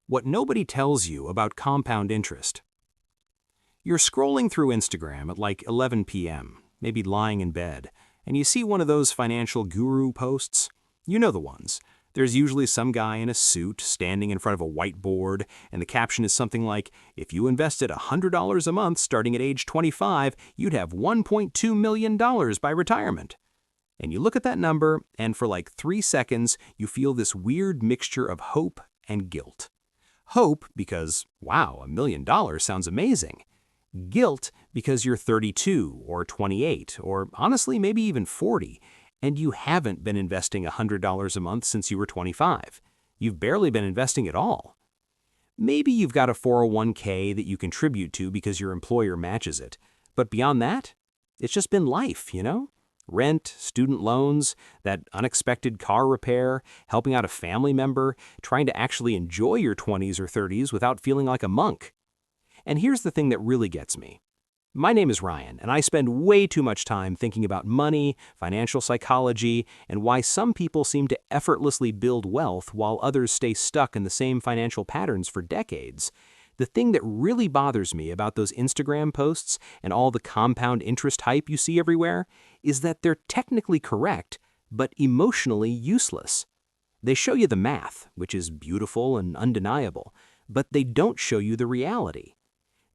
What nobody tells you about compound interest. You're scrolling through Instagram at like 11 p.m., maybe lying in bed, and you see one of those financial guru posts. You know the ones. There's usually some guy in a suit standing in front of a whiteboard, and the caption is something like, if you invested $100 a month starting at age 25, you'd have $1.2 million by retirement. And you look at that number, and for like 3 seconds, you feel this weird mixture of hope and guilt. Hope because, wow, $1 million sounds amazing. Guilt because you're 32 or 28 or honestly maybe even 40, and you haven't been investing $100 a month since you were 25. You've barely been investing at all. Maybe you've got a 401k that you contribute to because your employer matches it, but beyond that, it's just been life, you know? Rent, student loans, that unexpected car repair, helping out a family member, trying to actually enjoy your 20s or 30s without feeling like a monk. And here's the thing that really gets me. My name is Ryan, and I spend way too much time thinking about money, financial psychology, and why some people seem to effortlessly build wealth while others stay stuck in the same financial patterns for decades. The thing that really bothers me about those Instagram posts and all the compound interest hype you see everywhere is that they're technically correct, but emotionally useless. They show you the math, which is beautiful and undeniable, but they don't show you the reality.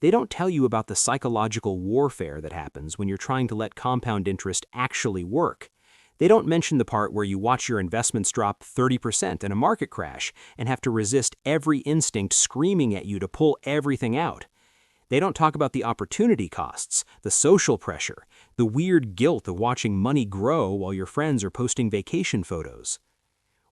They don't tell you about the psychological warfare that happens when you're trying to let compound interest actually work. They don't mention the part where you watch your investments drop 30% in a market crash and have to resist every instinct screaming at you to pull everything out. They don't talk about the opportunity costs, the social pressure, the weird guilt of watching money grow while your friends are posting vacation photos.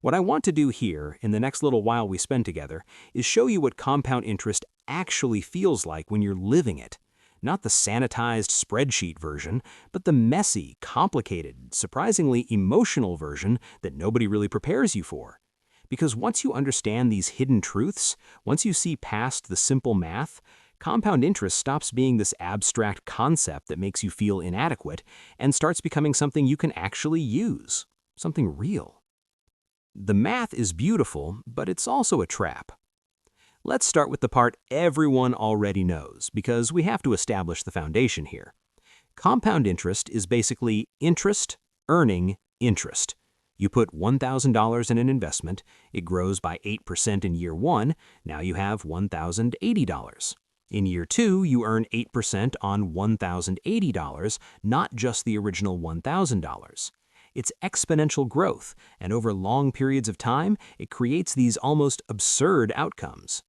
What I want to do here, in the next little while we spend together, is show you what compound interest actually feels like when you're living it. Not the sanitized spreadsheet version, but the messy, complicated, surprisingly emotional version that nobody really prepares you for. Because once you understand these hidden truths, once you see past the simple math, compound interest stops being this abstract concept that makes you feel inadequate and starts becoming something you can actually use, something real. The math is beautiful, but it's also a trap. Let's start with the part everyone already knows, because we have to establish the foundation here. Compound interest is basically interest earning interest. You put $1,000 in an investment, it grows by 8% in year 1, now you have $1,080. In year 2, you earn 8% on $1,080, not just the original $1,000. It's exponential growth, and over long periods of time, it creates these almost absurd outcomes.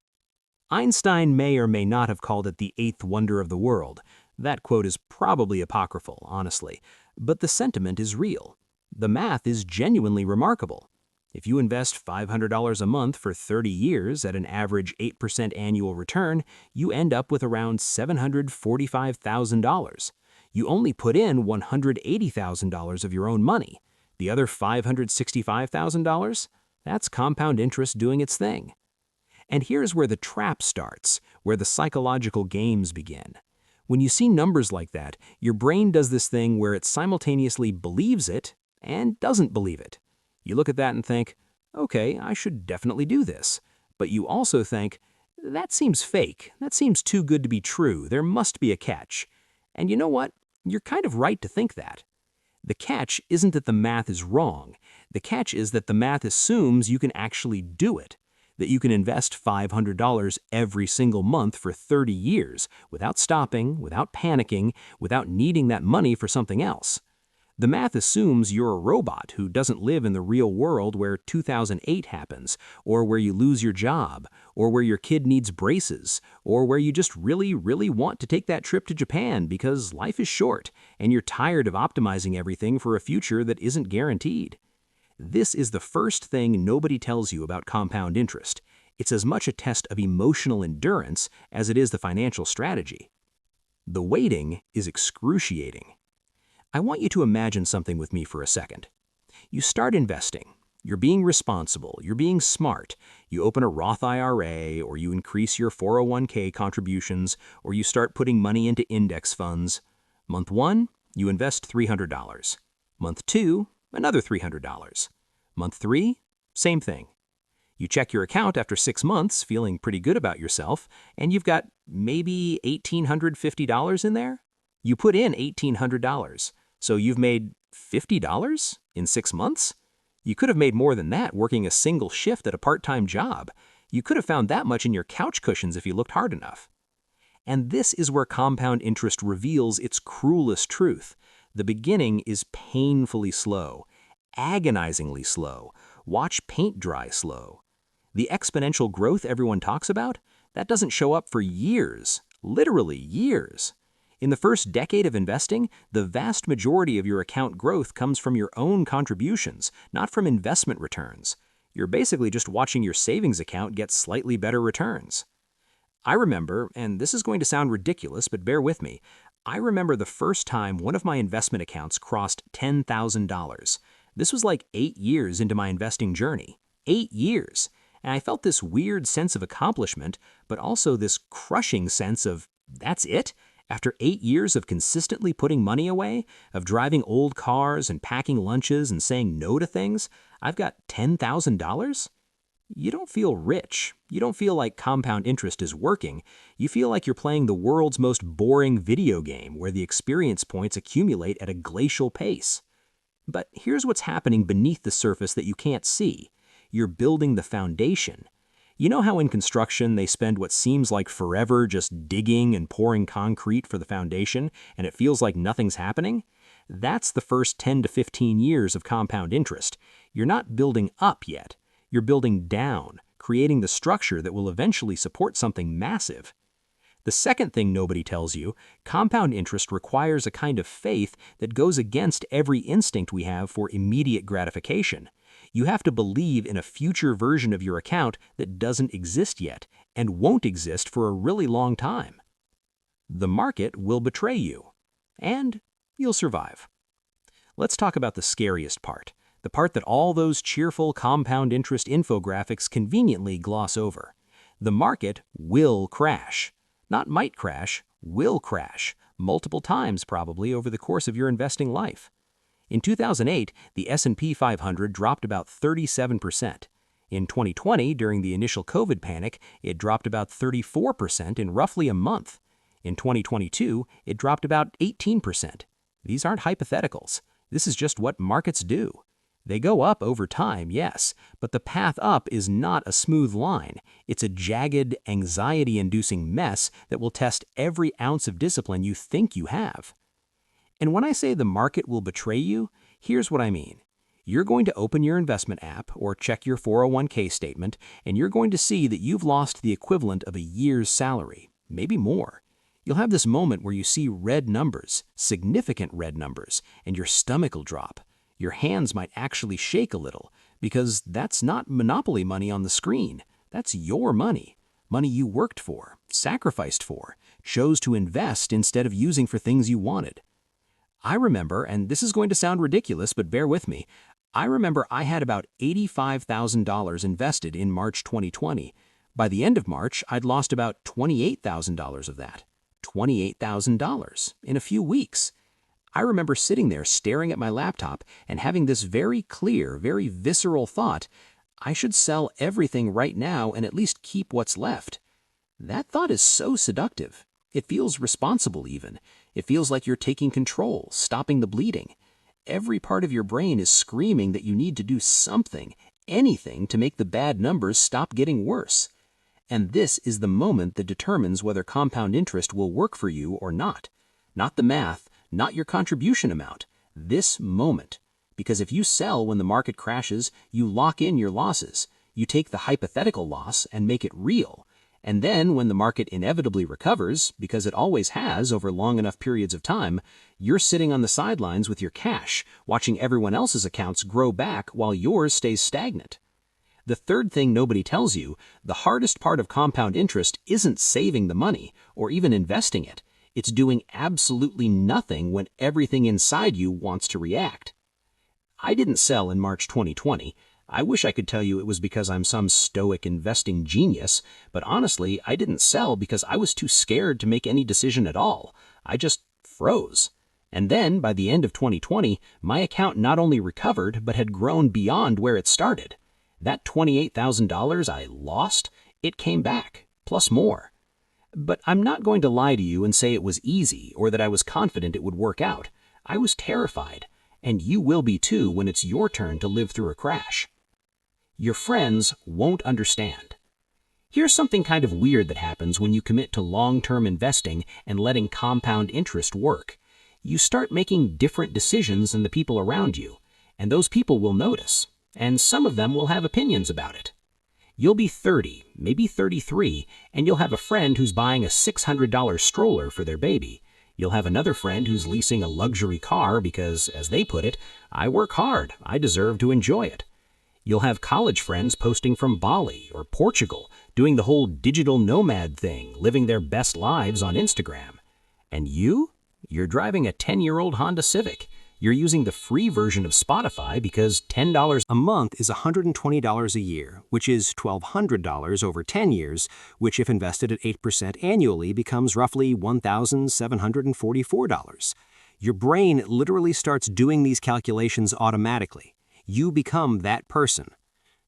Einstein may or may not have called it the eighth wonder of the world. That quote is probably apocryphal, honestly, but the sentiment is real. The math is genuinely remarkable. If you invest $500 a month for 30 years at an average 8% annual return, you end up with around $745,000. You only put in $180,000 of your own money. The other $565,000? That's compound interest doing its thing. And here's where the trap starts, where the psychological games begin. When you see numbers like that, your brain does this thing where it simultaneously believes it and doesn't believe it. You look at that and think, okay, I should definitely do this. But you also think, that seems fake. That seems too good to be true. There must be a catch. And you know what? You're kind of right to think that. The catch isn't that the math is wrong. The catch is that the math assumes you can actually do it, that you can invest $500 every single month for 30 years without stopping, without panicking, without needing that money for something else. The math assumes you're a robot who doesn't live in the real world where 2008 happens, or where you lose your job, or where your kid needs braces, or where you just really, really want to take that trip to Japan because life is short and you're tired of optimizing everything for a future that isn't guaranteed. This is the first thing nobody tells you about compound interest. It's as much a test of emotional endurance as it is the financial strategy. The waiting is excruciating. I want you to imagine something with me for a second. You start investing. You're being responsible. You're being smart. You open a Roth IRA, or you increase your 401k contributions, or you start putting money into index funds. Month 1, you invest $300. Month 2, another $300. Month 3, same thing. You check your account after 6 months, feeling pretty good about yourself, and you've got maybe $1,850 in there? You put in $1,800, so you've made $50 in 6 months? You could have made more than that working a single shift at a part-time job. You could have found that much in your couch cushions if you looked hard enough. And this is where compound interest reveals its cruelest truth. The beginning is painfully slow, agonizingly slow. Watch paint dry slow. The exponential growth everyone talks about, that doesn't show up for years, literally years. In the first decade of investing, the vast majority of your account growth comes from your own contributions, not from investment returns. You're basically just watching your savings account get slightly better returns. I remember, and this is going to sound ridiculous, but bear with me, I remember the first time one of my investment accounts crossed $10,000. This was like 8 years into my investing journey. 8 years. And I felt this weird sense of accomplishment, but also this crushing sense of, that's it? After 8 years of consistently putting money away, of driving old cars and packing lunches and saying no to things, I've got $10,000? You don't feel rich. You don't feel like compound interest is working. You feel like you're playing the world's most boring video game where the experience points accumulate at a glacial pace. But here's what's happening beneath the surface that you can't see. You're building the foundation. You know how in construction they spend what seems like forever just digging and pouring concrete for the foundation, and it feels like nothing's happening? That's the first 10 to 15 years of compound interest. You're not building up yet. You're building down, creating the structure that will eventually support something massive. The second thing nobody tells you, compound interest requires a kind of faith that goes against every instinct we have for immediate gratification. You have to believe in a future version of your account that doesn't exist yet and won't exist for a really long time. The market will betray you, and you'll survive. Let's talk about the scariest part, the part that all those cheerful compound interest infographics conveniently gloss over. The market will crash. Not might crash, will crash, multiple times probably over the course of your investing life. In 2008, the S&P 500 dropped about 37%. In 2020, during the initial COVID panic, it dropped about 34% in roughly a month. In 2022, it dropped about 18%. These aren't hypotheticals. This is just what markets do. They go up over time, yes, but the path up is not a smooth line. It's a jagged, anxiety-inducing mess that will test every ounce of discipline you think you have. And when I say the market will betray you, here's what I mean. You're going to open your investment app or check your 401k statement, and you're going to see that you've lost the equivalent of a year's salary, maybe more. You'll have this moment where you see red numbers, significant red numbers, and your stomach will drop. Your hands might actually shake a little, because that's not monopoly money on the screen. That's your money. Money you worked for, sacrificed for, chose to invest instead of using for things you wanted. I remember, and this is going to sound ridiculous, but bear with me, I remember I had about $85,000 invested in March 2020. By the end of March, I'd lost about $28,000 of that. $28,000 in a few weeks. I remember sitting there staring at my laptop and having this very clear, very visceral thought, I should sell everything right now and at least keep what's left. That thought is so seductive. It feels responsible even. It feels like you're taking control, stopping the bleeding. Every part of your brain is screaming that you need to do something, anything to make the bad numbers stop getting worse. And this is the moment that determines whether compound interest will work for you or not. Not the math, not your contribution amount, this moment. Because if you sell when the market crashes, you lock in your losses. You take the hypothetical loss and make it real. And then when the market inevitably recovers, because it always has over long enough periods of time, you're sitting on the sidelines with your cash, watching everyone else's accounts grow back while yours stays stagnant. The third thing nobody tells you, the hardest part of compound interest isn't saving the money or even investing it. It's doing absolutely nothing when everything inside you wants to react. I didn't sell in March 2020. I wish I could tell you it was because I'm some stoic investing genius, but honestly, I didn't sell because I was too scared to make any decision at all. I just froze. And then, by the end of 2020, my account not only recovered, but had grown beyond where it started. That $28,000 I lost, it came back, plus more. But I'm not going to lie to you and say it was easy or that I was confident it would work out. I was terrified, and you will be too when it's your turn to live through a crash. Your friends won't understand. Here's something kind of weird that happens when you commit to long-term investing and letting compound interest work. You start making different decisions than the people around you, and those people will notice, and some of them will have opinions about it. You'll be 30, maybe 33, and you'll have a friend who's buying a $600 stroller for their baby. You'll have another friend who's leasing a luxury car because, as they put it, I work hard, I deserve to enjoy it. You'll have college friends posting from Bali or Portugal, doing the whole digital nomad thing, living their best lives on Instagram. And you're driving a 10-year-old Honda Civic. You're using the free version of Spotify because $10 a month is $120 a year, which is $1,200 over 10 years, which if invested at 8% annually becomes roughly $1,744. Your brain literally starts doing these calculations automatically. You become that person.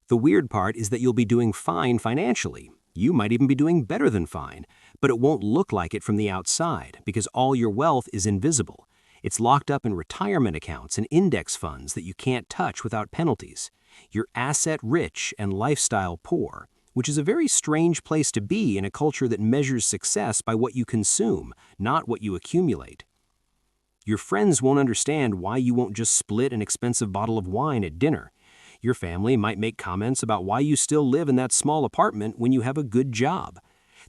The weird part is that you'll be doing fine financially. You might even be doing better than fine, but it won't look like it from the outside because all your wealth is invisible. It's locked up in retirement accounts and index funds that you can't touch without penalties. You're asset rich and lifestyle poor, which is a very strange place to be in a culture that measures success by what you consume, not what you accumulate. Your friends won't understand why you won't just split an expensive bottle of wine at dinner. Your family might make comments about why you still live in that small apartment when you have a good job.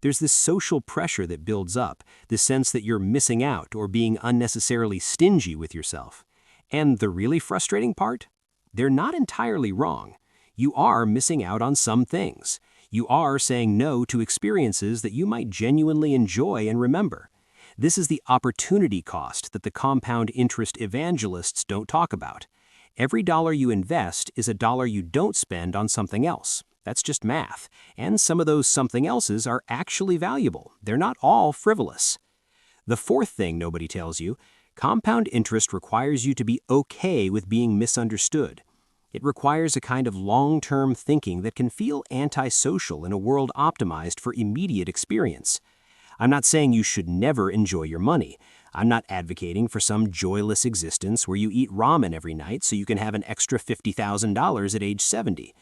There's this social pressure that builds up, this sense that you're missing out or being unnecessarily stingy with yourself. And the really frustrating part? They're not entirely wrong. You are missing out on some things. You are saying no to experiences that you might genuinely enjoy and remember. This is the opportunity cost that the compound interest evangelists don't talk about. Every dollar you invest is a dollar you don't spend on something else. That's just math. And some of those something else's are actually valuable. They're not all frivolous. The fourth thing nobody tells you, compound interest requires you to be okay with being misunderstood. It requires a kind of long-term thinking that can feel antisocial in a world optimized for immediate experience. I'm not saying you should never enjoy your money. I'm not advocating for some joyless existence where you eat ramen every night so you can have an extra $50,000 at age 70.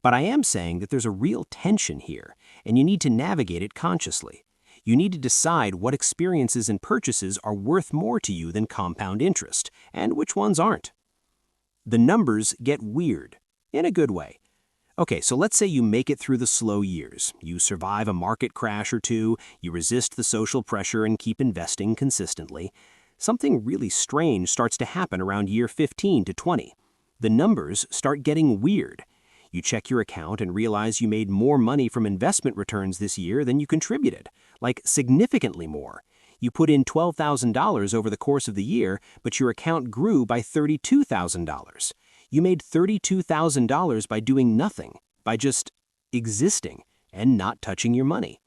But I am saying that there's a real tension here, and you need to navigate it consciously. You need to decide what experiences and purchases are worth more to you than compound interest, and which ones aren't. The numbers get weird, in a good way. Okay, so let's say you make it through the slow years. You survive a market crash or two, you resist the social pressure and keep investing consistently. Something really strange starts to happen around year 15 to 20. The numbers start getting weird. You check your account and realize you made more money from investment returns this year than you contributed, like significantly more. You put in $12,000 over the course of the year, but your account grew by $32,000. You made $32,000 by doing nothing, by just existing and not touching your money.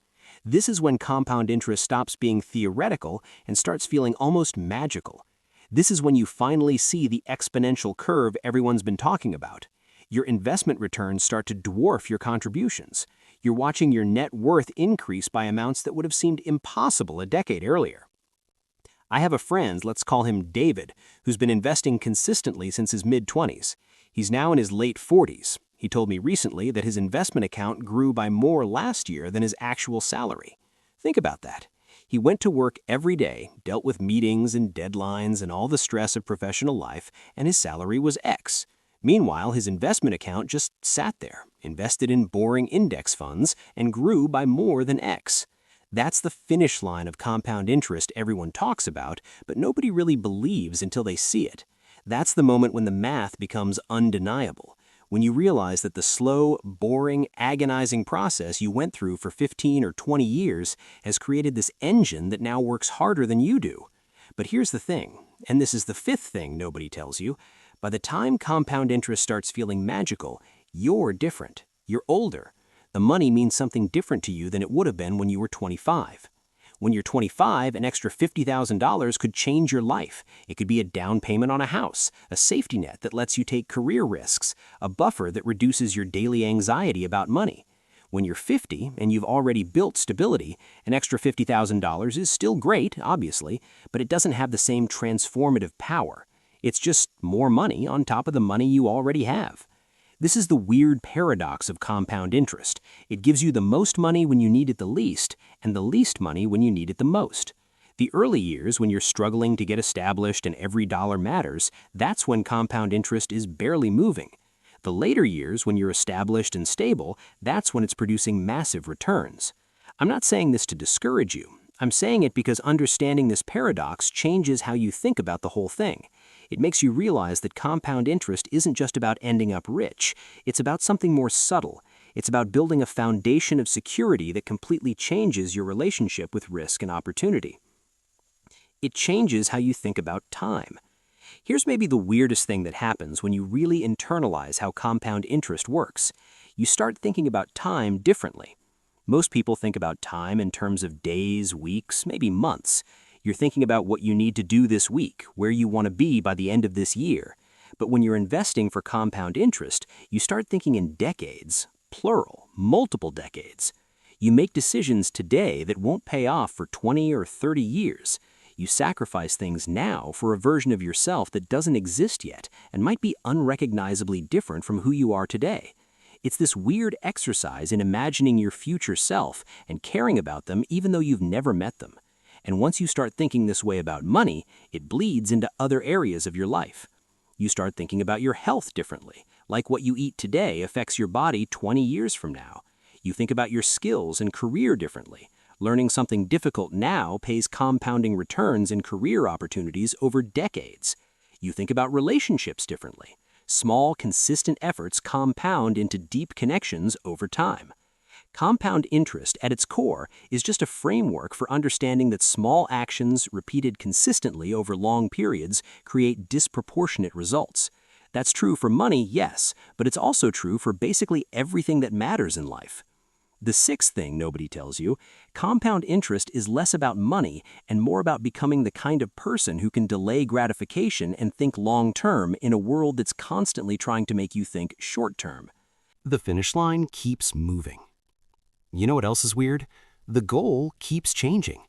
This is when compound interest stops being theoretical and starts feeling almost magical. This is when you finally see the exponential curve everyone's been talking about. Your investment returns start to dwarf your contributions. You're watching your net worth increase by amounts that would have seemed impossible a decade earlier. I have a friend, let's call him David, who's been investing consistently since his mid-20s. He's now in his late 40s. He told me recently that his investment account grew by more last year than his actual salary. Think about that. He went to work every day, dealt with meetings and deadlines and all the stress of professional life, and his salary was X. Meanwhile, his investment account just sat there, invested in boring index funds, and grew by more than X. That's the finish line of compound interest everyone talks about, but nobody really believes until they see it. That's the moment when the math becomes undeniable, when you realize that the slow, boring, agonizing process you went through for 15 or 20 years has created this engine that now works harder than you do. But here's the thing, and this is the fifth thing nobody tells you. By the time compound interest starts feeling magical, you're different. You're older. The money means something different to you than it would have been when you were 25. When you're 25, an extra $50,000 could change your life. It could be a down payment on a house, a safety net that lets you take career risks, a buffer that reduces your daily anxiety about money. When you're 50 and you've already built stability, an extra $50,000 is still great, obviously, but it doesn't have the same transformative power. It's just more money on top of the money you already have. This is the weird paradox of compound interest. It gives you the most money when you need it the least, and the least money when you need it the most. The early years, when you're struggling to get established and every dollar matters, that's when compound interest is barely moving. The later years, when you're established and stable, that's when it's producing massive returns. I'm not saying this to discourage you. I'm saying it because understanding this paradox changes how you think about the whole thing. It makes you realize that compound interest isn't just about ending up rich. It's about something more subtle. It's about building a foundation of security that completely changes your relationship with risk and opportunity. It changes how you think about time. Here's maybe the weirdest thing that happens when you really internalize how compound interest works. You start thinking about time differently. Most people think about time in terms of days, weeks, maybe months. You're thinking about what you need to do this week, where you want to be by the end of this year. But when you're investing for compound interest, you start thinking in decades, plural, multiple decades. You make decisions today that won't pay off for 20 or 30 years. You sacrifice things now for a version of yourself that doesn't exist yet and might be unrecognizably different from who you are today. It's this weird exercise in imagining your future self and caring about them even though you've never met them. And once you start thinking this way about money, it bleeds into other areas of your life. You start thinking about your health differently, like what you eat today affects your body 20 years from now. You think about your skills and career differently. Learning something difficult now pays compounding returns in career opportunities over decades. You think about relationships differently. Small, consistent efforts compound into deep connections over time. Compound interest, at its core, is just a framework for understanding that small actions repeated consistently over long periods create disproportionate results. That's true for money, yes, but it's also true for basically everything that matters in life. The sixth thing nobody tells you, compound interest is less about money and more about becoming the kind of person who can delay gratification and think long-term in a world that's constantly trying to make you think short-term. The finish line keeps moving. You know what else is weird? The goal keeps changing.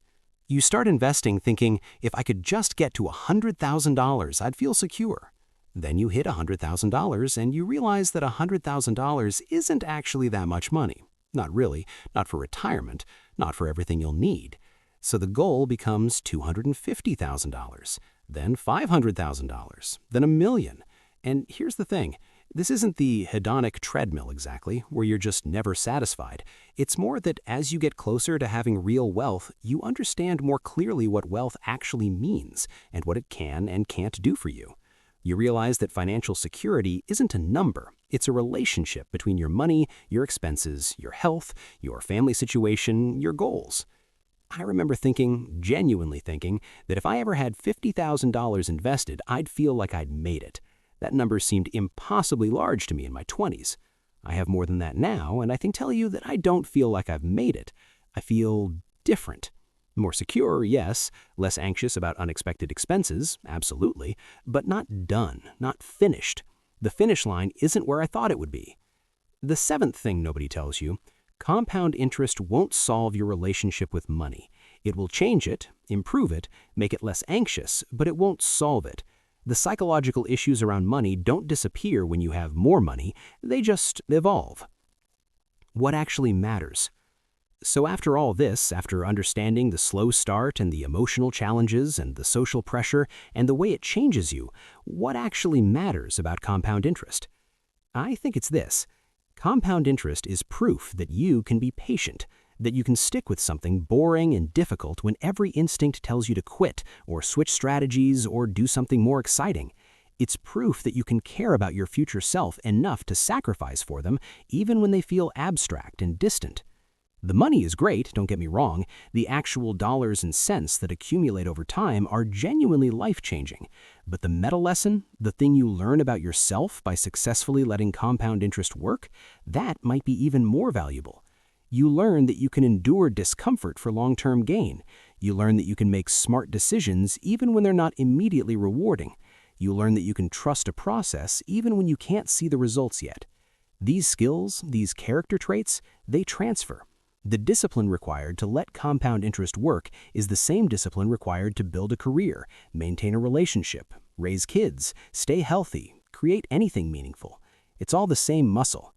You start investing thinking, if I could just get to $100,000, I'd feel secure. Then you hit $100,000 and you realize that $100,000 isn't actually that much money. Not really, not for retirement, not for everything you'll need. So the goal becomes $250,000, then $500,000, then $1 million. And here's the thing, this isn't the hedonic treadmill exactly, where you're just never satisfied. It's more that as you get closer to having real wealth, you understand more clearly what wealth actually means and what it can and can't do for you. You realize that financial security isn't a number. It's a relationship between your money, your expenses, your health, your family situation, your goals. I remember thinking, genuinely thinking, that if I ever had $50,000 invested, I'd feel like I'd made it. That number seemed impossibly large to me in my 20s. I have more than that now, and I can tell you that I don't feel like I've made it. I feel different. More secure, yes. Less anxious about unexpected expenses, absolutely. But not done, not finished. The finish line isn't where I thought it would be. The seventh thing nobody tells you, compound interest won't solve your relationship with money. It will change it, improve it, make it less anxious, but it won't solve it. The psychological issues around money don't disappear when you have more money, they just evolve. What actually matters? So after all this, after understanding the slow start and the emotional challenges and the social pressure and the way it changes you, what actually matters about compound interest? I think it's this. Compound interest is proof that you can be patient, that you can stick with something boring and difficult when every instinct tells you to quit or switch strategies or do something more exciting. It's proof that you can care about your future self enough to sacrifice for them even when they feel abstract and distant. The money is great, don't get me wrong. The actual dollars and cents that accumulate over time are genuinely life-changing. But the meta lesson, the thing you learn about yourself by successfully letting compound interest work, that might be even more valuable. You learn that you can endure discomfort for long-term gain. You learn that you can make smart decisions even when they're not immediately rewarding. You learn that you can trust a process even when you can't see the results yet. These skills, these character traits, they transfer. The discipline required to let compound interest work is the same discipline required to build a career, maintain a relationship, raise kids, stay healthy, create anything meaningful. It's all the same muscle.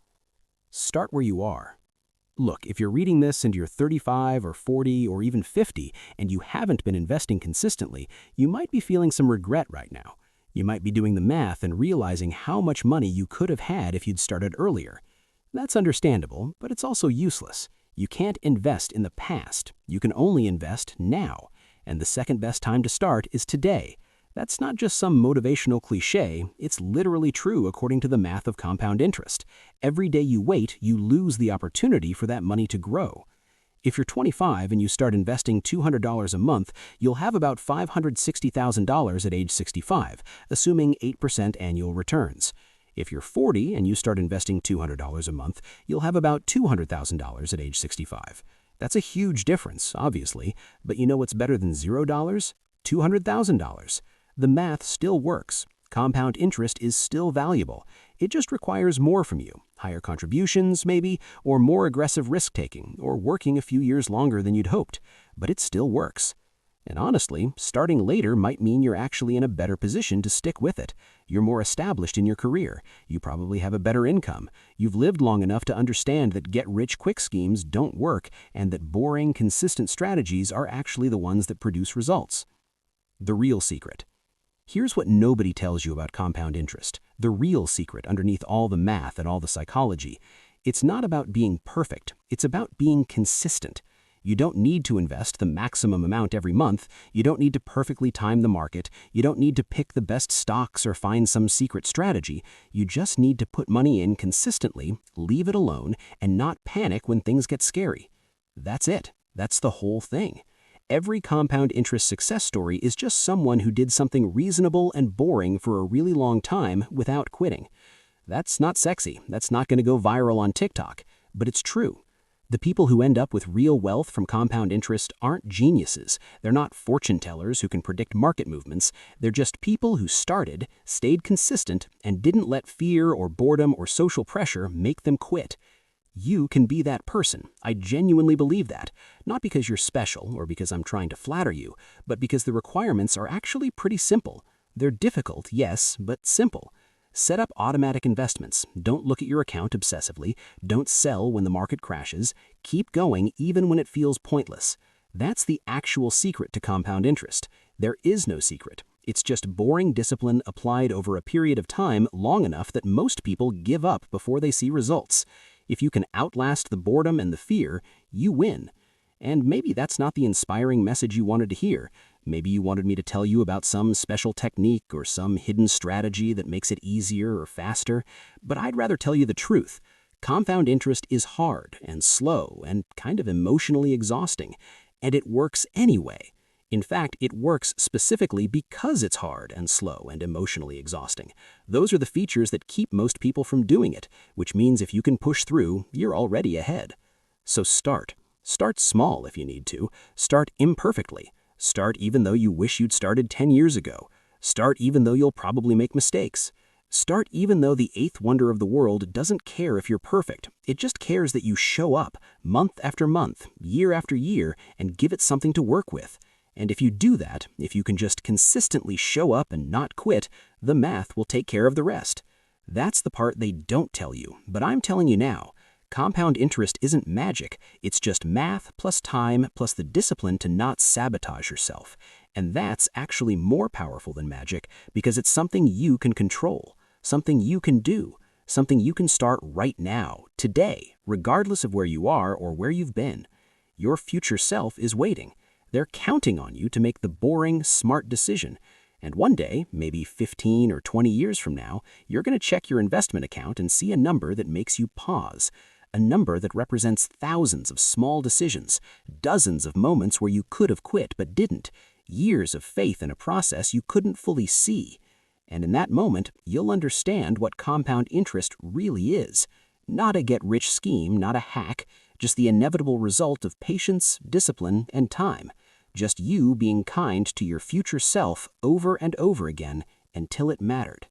Start where you are. Look, if you're reading this and you're 35 or 40 or even 50 and you haven't been investing consistently, you might be feeling some regret right now. You might be doing the math and realizing how much money you could have had if you'd started earlier. That's understandable, but it's also useless. You can't invest in the past. You can only invest now. And the second best time to start is today. That's not just some motivational cliche, it's literally true according to the math of compound interest. Every day you wait, you lose the opportunity for that money to grow. If you're 25 and you start investing $200 a month, you'll have about $560,000 at age 65, assuming 8% annual returns. If you're 40 and you start investing $200 a month, you'll have about $200,000 at age 65. That's a huge difference, obviously, but you know what's better than $0? $200,000. The math still works. Compound interest is still valuable. It just requires more from you, higher contributions, maybe, or more aggressive risk-taking, or working a few years longer than you'd hoped, but it still works. And honestly, starting later might mean you're actually in a better position to stick with it. You're more established in your career. You probably have a better income. You've lived long enough to understand that get-rich-quick schemes don't work and that boring, consistent strategies are actually the ones that produce results. The real secret. Here's what nobody tells you about compound interest. The real secret underneath all the math and all the psychology. It's not about being perfect. It's about being consistent. You don't need to invest the maximum amount every month. You don't need to perfectly time the market. You don't need to pick the best stocks or find some secret strategy. You just need to put money in consistently, leave it alone, and not panic when things get scary. That's it. That's the whole thing. Every compound interest success story is just someone who did something reasonable and boring for a really long time without quitting. That's not sexy. That's not going to go viral on TikTok. But it's true. The people who end up with real wealth from compound interest aren't geniuses. They're not fortune tellers who can predict market movements. They're just people who started, stayed consistent, and didn't let fear or boredom or social pressure make them quit. You can be that person. I genuinely believe that. Not because you're special or because I'm trying to flatter you, but because the requirements are actually pretty simple. They're difficult, yes, but simple. Set up automatic investments. Don't look at your account obsessively. Don't sell when the market crashes. Keep going even when it feels pointless. That's the actual secret to compound interest. There is no secret. It's just boring discipline applied over a period of time long enough that most people give up before they see results. If you can outlast the boredom and the fear, you win. And maybe that's not the inspiring message you wanted to hear. Maybe you wanted me to tell you about some special technique or some hidden strategy that makes it easier or faster. But I'd rather tell you the truth. Compound interest is hard and slow and kind of emotionally exhausting. And it works anyway. In fact, it works specifically because it's hard and slow and emotionally exhausting. Those are the features that keep most people from doing it, which means if you can push through, you're already ahead. So start. Start small if you need to. Start imperfectly. Start even though you wish you'd started 10 years ago. Start even though you'll probably make mistakes. Start even though the eighth wonder of the world doesn't care if you're perfect. It just cares that you show up month after month, year after year, and give it something to work with. And if you do that, if you can just consistently show up and not quit, the math will take care of the rest. That's the part they don't tell you, but I'm telling you now. Compound interest isn't magic. It's just math plus time plus the discipline to not sabotage yourself. And that's actually more powerful than magic because it's something you can control, something you can do, something you can start right now, today, regardless of where you are or where you've been. Your future self is waiting. They're counting on you to make the boring, smart decision. And one day, maybe 15 or 20 years from now, you're going to check your investment account and see a number that makes you pause. A number that represents thousands of small decisions, dozens of moments where you could have quit but didn't, years of faith in a process you couldn't fully see. And in that moment, you'll understand what compound interest really is. Not a get-rich scheme, not a hack, just the inevitable result of patience, discipline, and time. Just you being kind to your future self over and over again until it mattered.